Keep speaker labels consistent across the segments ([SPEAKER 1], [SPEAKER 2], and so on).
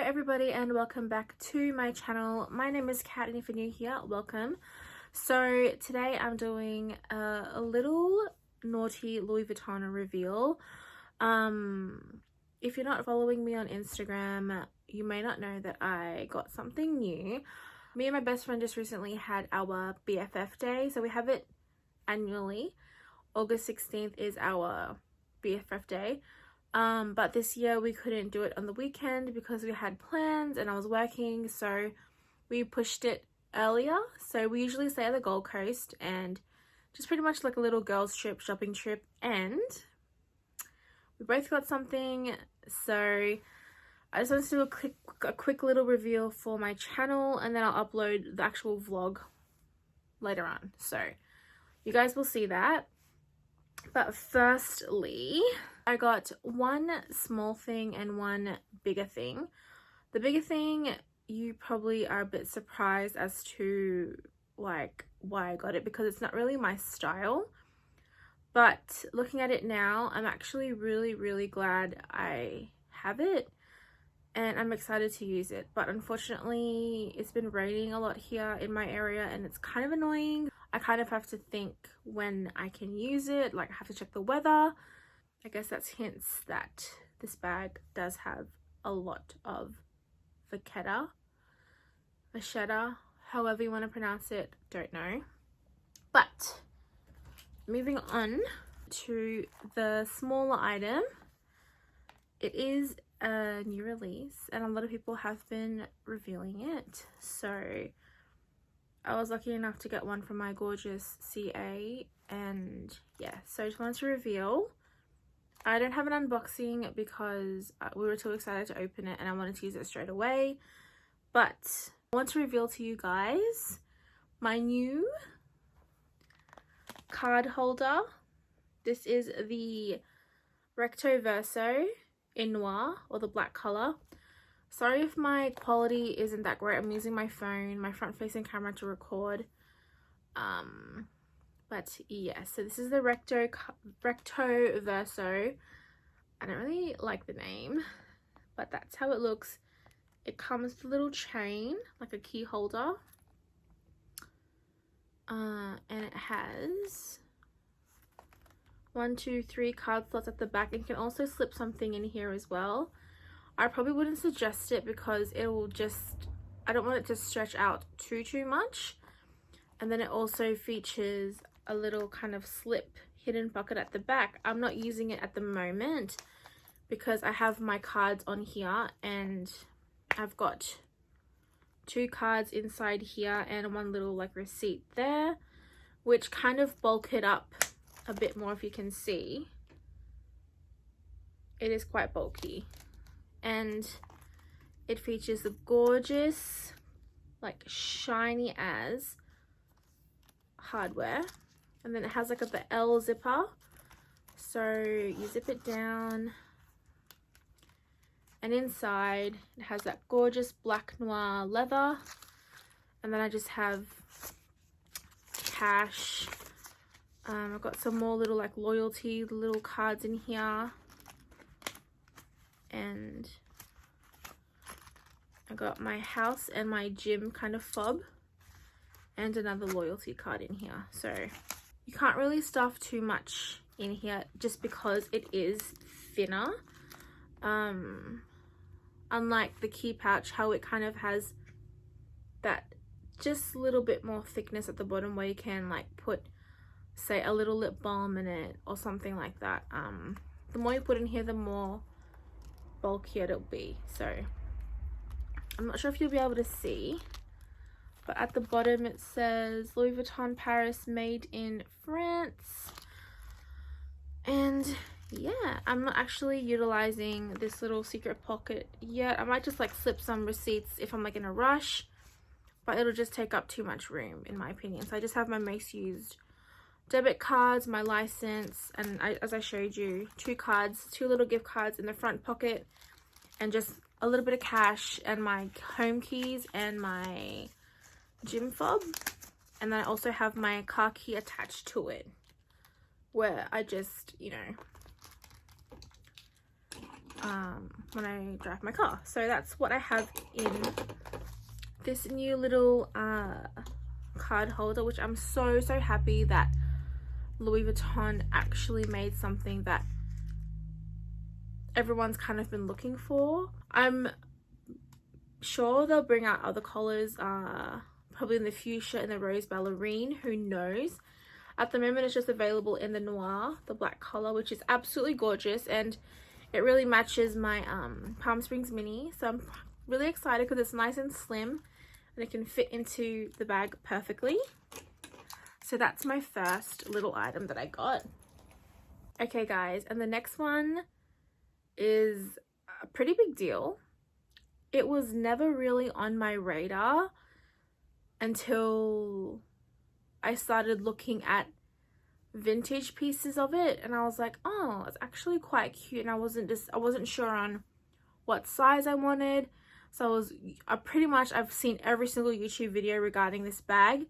[SPEAKER 1] everybody and welcome back to my channel. My name is Kat and if you're new here, welcome. So today I'm doing a little naughty Louis Vuitton reveal. If you're not following me on Instagram, you may not know that I got something new. Me and my best friend just recently had our BFF day, so we have it annually. August 16th is our BFF day. But this year we couldn't do it on the weekend because we had plans and I was working, so we pushed it earlier. So we usually stay at the Gold Coast and just pretty much like a little girls trip, shopping trip, and we both got something. So I just wanted to do a quick little reveal for my channel, and then I'll upload the actual vlog later on, so you guys will see that. But firstly, I got one small thing and one bigger thing. The bigger thing, you probably are a bit surprised as to like why I got it, because it's not really my style. But looking at it now, I'm actually really glad I have it and I'm excited to use it. But unfortunately, it's been raining a lot here in my area and it's kind of annoying. I kind of have to think when I can use it, like I have to check the weather. I guess that's hints that this bag does have a lot of vachetta, however you want to pronounce it, don't know. But moving on to the smaller item, it is a new release and a lot of people have been revealing it. So I was lucky enough to get one from my gorgeous CA, and yeah, so I just wanted to reveal. I don't have an unboxing because we were too excited to open it and I wanted to use it straight away. But I want to reveal to you guys my new card holder. This is the Recto Verso in noir, or the black color. Sorry if my quality isn't that great. I'm using my phone, my front facing camera to record. But yeah, so this is the Recto Verso. I don't really like the name, but that's how it looks. It comes with a little chain, like a key holder. And it has 1, 2, 3 card slots at the back, and you can also slip something in here as well. I probably wouldn't suggest it because it will just, I don't want it to stretch out too much. And then it also features a little kind of slip hidden pocket at the back. I'm not using it at the moment because I have my cards on here and I've got 2 cards inside here and one little like receipt there, which kind of bulk it up a bit more. If you can see, it is quite bulky, and it features the gorgeous like shiny as hardware, and then it has like the L zipper, so you zip it down, and inside it has that gorgeous black noir leather, and then I just have cash. I've got some more little like loyalty little cards in here, and I got my house and my gym kind of fob and another loyalty card in here. So you can't really stuff too much in here just because it is thinner, unlike the key pouch, how it kind of has that just a little bit more thickness at the bottom where you can like put, say, a little lip balm in it or something like that. The more you put in here, the more bulkier it'll be. So I'm not sure if you'll be able to see, but at the bottom it says Louis Vuitton Paris, made in France. And yeah, I'm not actually utilizing this little secret pocket yet. I might just like slip some receipts if I'm like in a rush, but it'll just take up too much room in my opinion. So I just have my most used debit cards, my license, and as I showed you, 2 cards, 2 little gift cards in the front pocket, and just a little bit of cash and my home keys and my gym fob. And then I also have my car key attached to it, where I just, you know, when I drive my car. So that's what I have in this new little card holder, which I'm so happy that Louis Vuitton actually made something that everyone's kind of been looking for. I'm sure they'll bring out other colors, probably in the fuchsia and the rose ballerine, who knows. At the moment it's just available in the noir, the black color, which is absolutely gorgeous, and it really matches my Palm Springs mini. So I'm really excited because it's nice and slim and it can fit into the bag perfectly. So that's my first little item that I got. Okay guys, and the next one is a pretty big deal. It was never really on my radar until I started looking at vintage pieces of it, and I was like, oh, it's actually quite cute, and I wasn't sure on what size I wanted. So I've seen every single YouTube video regarding this bag.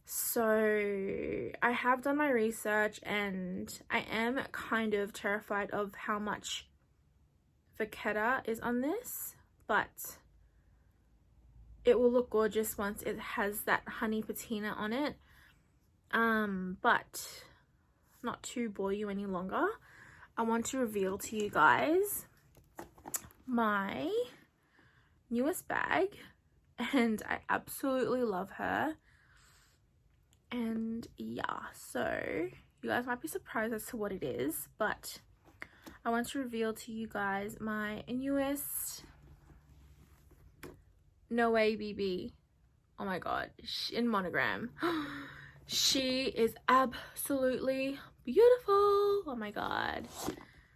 [SPEAKER 1] So I have done my research, and I am kind of terrified of how much Vachetta is on this, but it will look gorgeous once it has that honey patina on it. But not to bore you any longer, I want to reveal to you guys my newest bag, and I absolutely love her. And yeah, so you guys might be surprised as to what it is, but I want to reveal to you guys my newest No Way BB. Oh my god, in monogram. She is absolutely beautiful. Oh my god.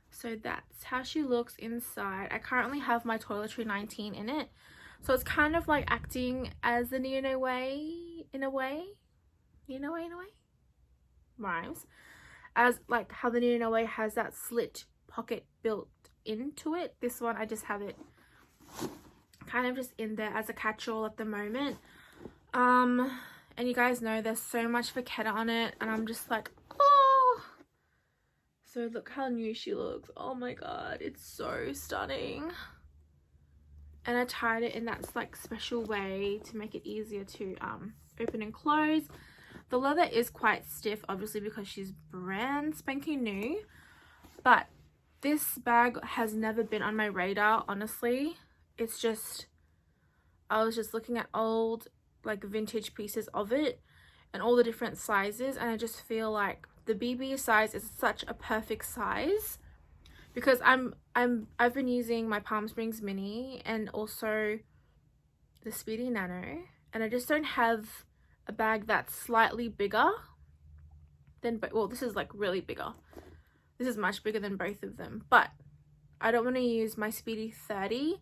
[SPEAKER 1] So that's how she looks inside. I currently have my Toiletry 19 in it, so it's kind of like acting as the No Way in a way. No Way rhymes. As like how the No Way has that slit pocket built into it. This one, I just have it kind of just in there as a catch-all at the moment. And you guys know there's so much Vachetta on it, and I'm just like, oh. So look how new she looks. Oh my god, it's so stunning. And I tied it in that like special way to make it easier to open and close. The leather is quite stiff, obviously, because she's brand spanking new, but this bag has never been on my radar, honestly. It's just, I was just looking at old like vintage pieces of it and all the different sizes, and I just feel like the BB size is such a perfect size, because I've been using my Palm Springs mini and also the Speedy Nano, and I just don't have a bag that's slightly bigger than, well, this is like really bigger. This is much bigger than both of them, but I don't want to use my Speedy 30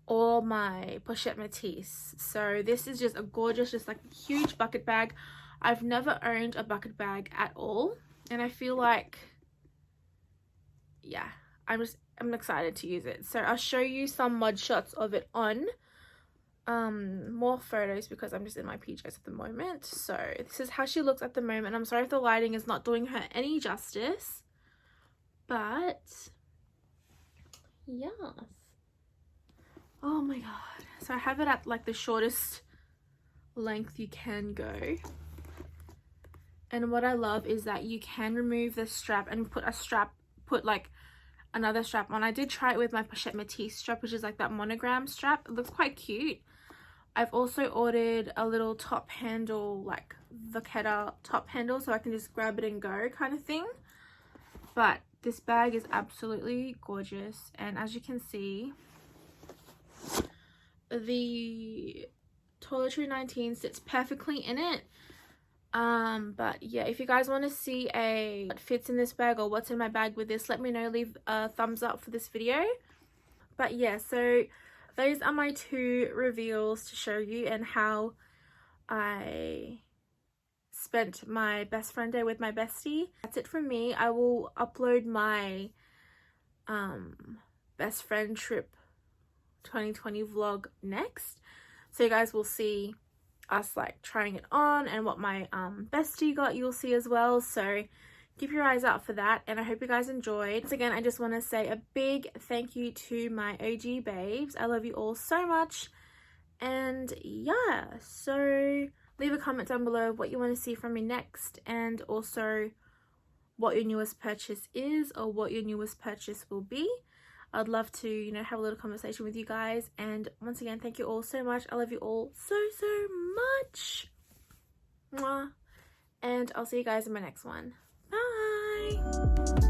[SPEAKER 1] or my Pochette Metis. So this is just a gorgeous, just like huge bucket bag. I've never owned a bucket bag at all, and I feel like, yeah, I'm excited to use it. So I'll show you some mud shots of it on more photos, because I'm just in my PJs at the moment. So this is how she looks at the moment. I'm sorry if the lighting is not doing her any justice, but yes. Oh my god. So I have it at like the shortest length you can go, and what I love is that you can remove the strap and put like another strap on. I did try it with my Pochette Metis strap, which is like that monogram strap. It looks quite cute. I've also ordered a little top handle, like Vachetta top handle, so I can just grab it and go kind of thing. But this bag is absolutely gorgeous, and as you can see, the Toiletry 19 sits perfectly in it. But yeah, if you guys want to see what fits in this bag or what's in my bag with this, let me know. Leave a thumbs up for this video. But yeah, so those are my two reveals to show you, and how I spent my best friend day with my bestie. That's it from me. I will upload my best friend trip 2020 vlog next, so you guys will see us like trying it on, and what my bestie got you'll see as well. So keep your eyes out for that, and I hope you guys enjoyed. Once again, I just want to say a big thank you to my OG babes. I love you all so much. And yeah, so leave a comment down below what you want to see from me next, and also what your newest purchase is or what your newest purchase will be. I'd love to, you know, have a little conversation with you guys. And once again, thank you all so much. I love you all so much. Mwah. And I'll see you guys in my next one. Bye.